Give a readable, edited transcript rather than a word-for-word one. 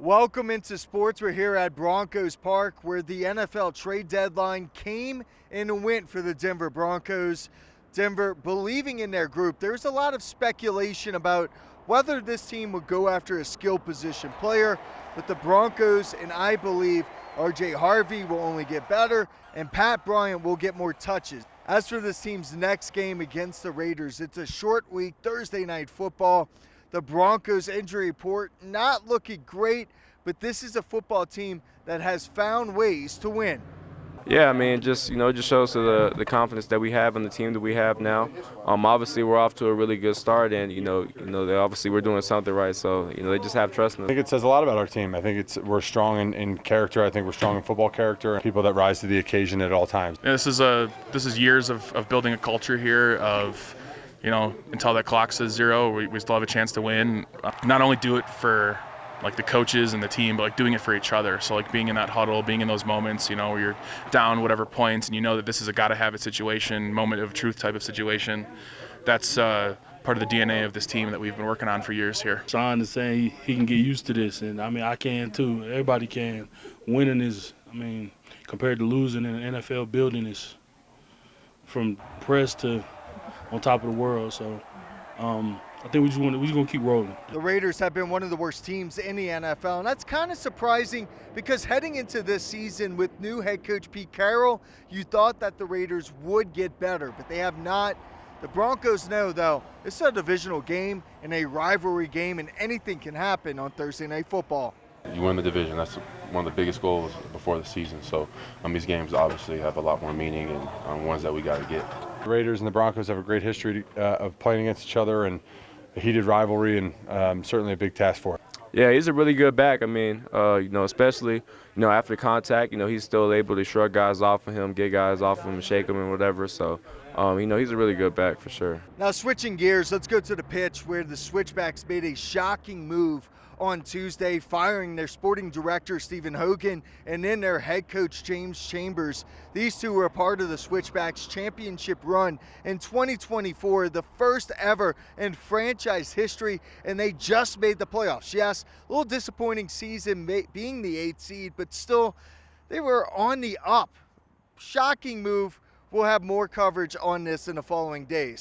Welcome into sports. We're here at Broncos Park where the NFL trade deadline came and went for the Denver Broncos. Denver believing in their group. There's a lot of speculation about whether this team would go after a skill position player, but the Broncos, and I believe RJ Harvey will only get better and Pat Bryant will get more touches. As for this team's next game against the Raiders, it's a short week, Thursday night football. The Broncos injury report not looking great, but this is a football team that has found ways to win. Yeah, I mean, it just shows to the confidence that we have in the team that we have now. Obviously, we're off to a really good start, and obviously we're doing something right. So they just have trust in us. I think it says a lot about our team. I think we're strong in character. I think we're strong in football character. People that rise to the occasion at all times. Yeah, this is years of building a culture here of. Until that clock says zero, we still have a chance to win. Not only do it for the coaches and the team, but doing it for each other. So being in that huddle, being in those moments, where you're down whatever points, and that this is a gotta have it situation, moment of truth type of situation. That's part of the DNA of this team that we've been working on for years here. Sean is saying he can get used to this, and I can too. Everybody can. Winning is, compared to losing in an NFL building, is from press to on top of the world. So I think we're just going to keep rolling. The Raiders have been one of the worst teams in the NFL, and that's kind of surprising because heading into this season with new head coach Pete Carroll, you thought that the Raiders would get better, but they have not. The Broncos know, though, it's a divisional game and a rivalry game, and anything can happen on Thursday Night Football. You win the division. That's one of the biggest goals before the season. So these games obviously have a lot more meaning and ones that we got to get. The Raiders and the Broncos have a great history of playing against each other and a heated rivalry, and certainly a big task for him. Yeah, he's a really good back. Especially after contact, he's still able to shrug guys off of him, get guys off of him, shake them and whatever. So, he's a really good back for sure. Now switching gears, let's go to the pitch where the Switchbacks made a shocking move on Tuesday, firing their sporting director, Stephen Hogan, and then their head coach, James Chambers. These two were a part of the Switchbacks championship run in 2024, the first ever in franchise history, and they just made the playoffs. Yes, a little disappointing season being the 8th seed, but still, they were on the up. Shocking move. We'll have more coverage on this in the following days.